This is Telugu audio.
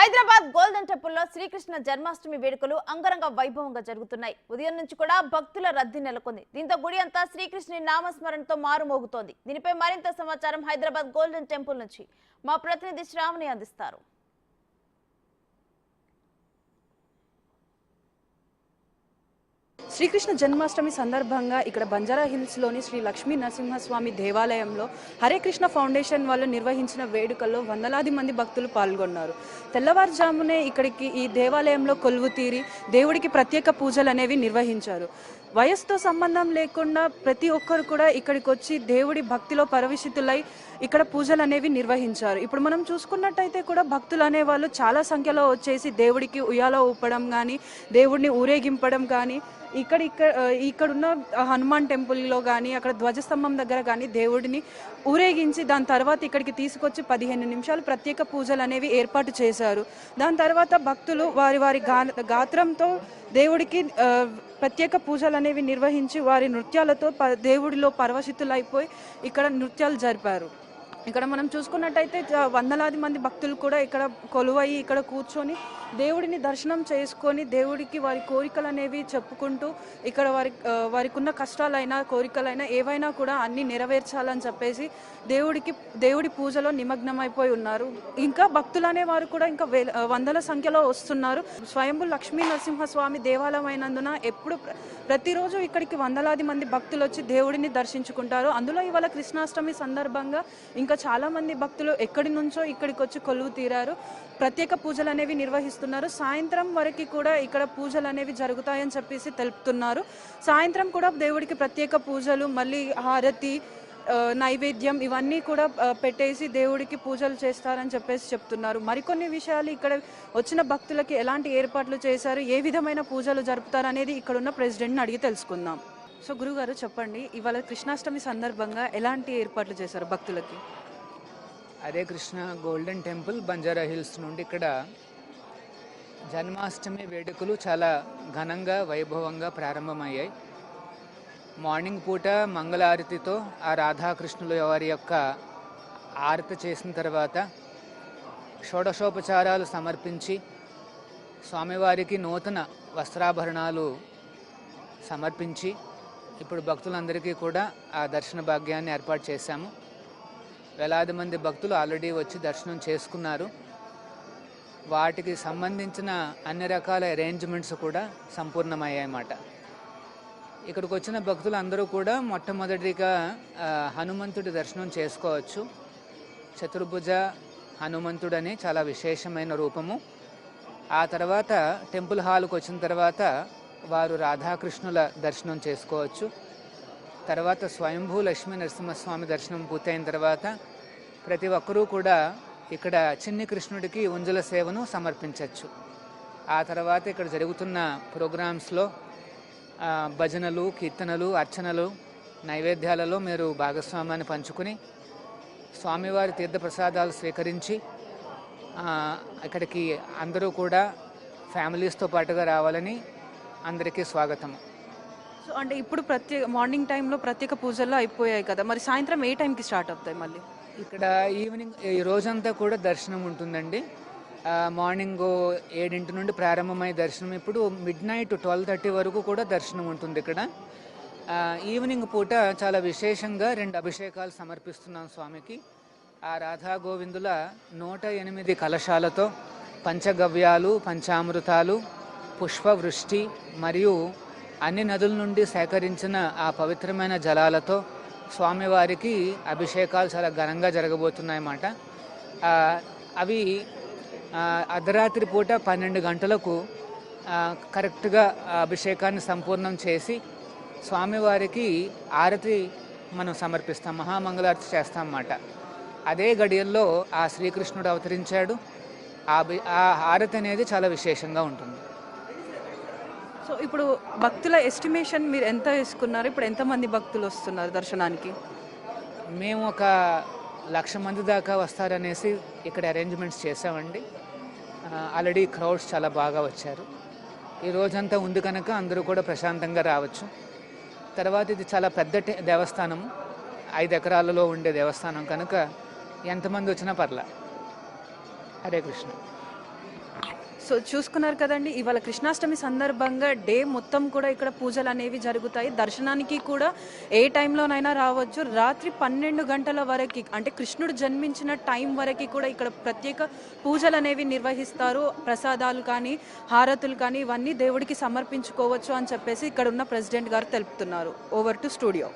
హైదరాబాద్ గోల్డెన్ టెంపుల్లో శ్రీకృష్ణ జన్మాష్టమి వేడుకలు అంగరంగ వైభవంగా జరుగుతున్నాయి. ఉదయం నుంచి కూడా భక్తుల రద్దీ నెలకొంది. దీంతో గుడి అంతా శ్రీకృష్ణుని నామస్మరణతో మారుమోగుతోంది. దీనిపై మరింత సమాచారం హైదరాబాద్ గోల్డెన్ టెంపుల్ నుంచి మా ప్రతినిధి శ్రావణి అందిస్తారు. శ్రీకృష్ణ జన్మాష్టమి సందర్భంగా ఇక్కడ బంజారా హిల్స్లోని శ్రీ లక్ష్మీ నరసింహస్వామి దేవాలయంలో హరే కృష్ణ ఫౌండేషన్ వాళ్ళు నిర్వహించిన వేడుకల్లో వందలాది మంది భక్తులు పాల్గొన్నారు. తెల్లవారుజామునే ఇక్కడికి ఈ దేవాలయంలో కొలువు తీరి దేవుడికి ప్రత్యేక పూజలు అనేవి నిర్వహించారు. వయసుతో సంబంధం లేకుండా ప్రతి ఒక్కరు కూడా ఇక్కడికి వచ్చి దేవుడి భక్తిలో పరవశితులై ఇక్కడ పూజలు అనేవి నిర్వహించారు. ఇప్పుడు మనం చూసుకున్నట్టయితే కూడా భక్తులు అనేవాళ్ళు చాలా సంఖ్యలో వచ్చేసి దేవుడికి ఉయ్యాల ఊపడం కానీ, దేవుడిని ఊరేగింపడం కానీ, ఇక్కడున్న హనుమాన్ టెంపుల్లో కానీ, అక్కడ ధ్వజస్తంభం దగ్గర కానీ దేవుడిని ఊరేగించి దాని తర్వాత ఇక్కడికి తీసుకొచ్చి 15 నిమిషాలు ప్రత్యేక పూజలు అనేవి ఏర్పాటు చేశారు. దాని తర్వాత భక్తులు వారి వారి గాత్రంతో దేవుడికి ప్రత్యేక పూజలు అనేవి నిర్వహించి వారి నృత్యాలతో దేవుడిలో పరవశితులైపోయి ఇక్కడ నృత్యాలు జరిపారు. ఇక్కడ మనం చూసుకున్నట్టయితే వందలాది మంది భక్తులు కూడా ఇక్కడ కొలువయి ఇక్కడ కూర్చొని దేవుడిని దర్శనం చేసుకొని దేవుడికి వారి కోరికలు అనేవి చెప్పుకుంటూ ఇక్కడ వారికి ఉన్న కష్టాలైనా కోరికలైనా ఏవైనా కూడా అన్నీ నెరవేర్చాలని చెప్పేసి దేవుడి పూజలో నిమగ్నమైపోయి ఉన్నారు. ఇంకా భక్తులు అనేవారు కూడా ఇంకా వందల సంఖ్యలో వస్తున్నారు. స్వయంభూ లక్ష్మీ నరసింహస్వామి దేవాలయం అయినందున ప్రతిరోజు ఇక్కడికి వందలాది మంది భక్తులు వచ్చి దేవుడిని దర్శించుకుంటారు. అందులో ఇవాళ కృష్ణాష్టమి సందర్భంగా ఇంకా చాలా మంది భక్తులు ఎక్కడి నుంచో ఇక్కడికి వచ్చి కొలువు తీరారు. ప్రత్యేక పూజలు అనేవి నిర్వహిస్తున్నారు. సాయంత్రం వరకు కూడా ఇక్కడ పూజలు అనేవి జరుగుతాయని చెప్పేసి తెలుపుతున్నారు. సాయంత్రం కూడా దేవుడికి ప్రత్యేక పూజలు, మళ్ళీ హారతి, నైవేద్యం ఇవన్నీ కూడా పెట్టేసి దేవుడికి పూజలు చేస్తారని చెప్పేసి చెప్తున్నారు. మరికొన్ని విషయాలు ఇక్కడ వచ్చిన భక్తులకి ఎలాంటి ఏర్పాట్లు చేశారు, ఏ విధమైన పూజలు జరుపుతారు అనేది ఇక్కడున్న ప్రెసిడెంట్ని అడిగి తెలుసుకుందాం. సో గురుగారు చెప్పండి, ఇవాళ కృష్ణాష్టమి సందర్భంగా ఎలాంటి ఏర్పాట్లు చేశారు భక్తులకి? Hare Krishna golden temple Banjara hills నుండి ఇక్కడ జన్మాష్టమి వేడుకలు చాలా ఘనంగా వైభవంగా ప్రారంభమయ్యాయి. మార్నింగ్ పూట మంగళారతితో ఆ రాధాకృష్ణుల వారి యొక్క ఆరతి చేసిన తర్వాత షోడశోపచారాలు సమర్పించి స్వామివారికి నూతన వస్త్రాభరణాలు సమర్పించి ఇప్పుడు భక్తులందరికీ కూడా ఆ దర్శన భాగ్యాన్ని ఏర్పాటు చేశాము. వేలాది మంది భక్తులు ఆల్రెడీ వచ్చి దర్శనం చేసుకున్నారు. వాటికి సంబంధించిన అన్ని రకాల అరేంజ్మెంట్స్ కూడా సంపూర్ణమయ్యాయన్నమాట. ఇక్కడికి వచ్చిన భక్తులు అందరూ కూడా మొట్టమొదటిగా హనుమంతుడి దర్శనం చేసుకోవచ్చు. చతుర్భుజ హనుమంతుడని చాలా విశేషమైన రూపము. ఆ తర్వాత టెంపుల్ హాల్కి వచ్చిన తర్వాత వారు రాధాకృష్ణుల దర్శనం చేసుకోవచ్చు. తర్వాత స్వయంభూ లక్ష్మీ నరసింహస్వామి దర్శనం పూర్తయిన తర్వాత ప్రతి ఒక్కరూ కూడా ఇక్కడ చిన్ని కృష్ణుడికి ఉంజల సేవను సమర్పించవచ్చు. ఆ తర్వాత ఇక్కడ జరుగుతున్న ప్రోగ్రామ్స్లో భజనలు, కీర్తనలు, అర్చనలు, నైవేద్యాలలో మీరు భాగస్వామ్యాన్ని పంచుకుని స్వామివారి తీర్థప్రసాదాలు స్వీకరించి ఇక్కడికి అందరూ కూడా ఫ్యామిలీస్తో పాటుగా రావాలని అందరికీ స్వాగతం. సో అంటే ఇప్పుడు మార్నింగ్ టైంలో ప్రత్యేక పూజల్లో అయిపోయాయి కదా, మరి సాయంత్రం ఏ టైంకి స్టార్ట్ అవుతాయి? మళ్ళీ ఇక్కడ ఈవినింగ్ ఈ రోజంతా కూడా దర్శనం ఉంటుందండి. మార్నింగ్ 7 నుండి ప్రారంభమయ్యే దర్శనం ఇప్పుడు మిడ్నైట్ 12:30 వరకు కూడా దర్శనం ఉంటుంది ఇక్కడ. ఈవినింగ్ పూట చాలా విశేషంగా 2 అభిషేకాలు సమర్పిస్తున్నాం స్వామికి. ఆ రాధా గోవిందుల 108 కలశాలతో పంచగవ్యాలు, పంచామృతాలు, పుష్పవృష్టి మరియు అన్ని నదుల నుండి సేకరించిన ఆ పవిత్రమైన జలాలతో స్వామివారికి అభిషేకాలు చాలా ఘనంగా జరగబోతున్నాయన్నమాట. అవి అర్ధరాత్రి పూట 12 గంటలకు కరెక్ట్గా అభిషేకాన్ని సంపూర్ణం చేసి స్వామివారికి ఆరతి మనం సమర్పిస్తాం, మహామంగళారతి చేస్తాం అన్నమాట. అదే గడియల్లో ఆ శ్రీకృష్ణుడు అవతరించాడు. ఆ ఆరతి అనేది చాలా విశేషంగా ఉంటుంది. సో ఇప్పుడు భక్తుల ఎస్టిమేషన్ మీరు ఎంత వేసుకున్నారు? ఇప్పుడు ఎంతమంది భక్తులు వస్తున్నారు దర్శనానికి? మేము ఒక 1,00,000 మంది దాకా వస్తారనేసి ఇక్కడ అరేంజ్మెంట్స్ చేసామండి. ఆల్రెడీ క్రౌడ్స్ చాలా బాగా వచ్చారు. ఈ రోజంతా ఉంది కనుక అందరూ కూడా ప్రశాంతంగా రావచ్చు. తర్వాత ఇది చాలా పెద్ద దేవస్థానం, 5 ఎకరాలలో ఉండే దేవస్థానం కనుక ఎంతమంది వచ్చినా పర్లా. హరే కృష్ణ. సో చూసుకున్నారు కదండి, ఇవాళ కృష్ణాష్టమి సందర్భంగా డే మొత్తం కూడా ఇక్కడ పూజలు అనేవి జరుగుతాయి. దర్శనానికి కూడా ఏ టైంలోనైనా రావచ్చు. రాత్రి 12 గంటల వరకు, అంటే కృష్ణుడు జన్మించిన టైం వరకు కూడా ఇక్కడ ప్రత్యేక పూజలు అనేవి నిర్వహిస్తారు. ప్రసాదాలు కానీ హారతులు కానీ ఇవన్నీ దేవుడికి సమర్పించుకోవచ్చు అని చెప్పేసి ఇక్కడ ఉన్న ప్రెసిడెంట్ గారు తెలుపుతున్నారు. Over to studio.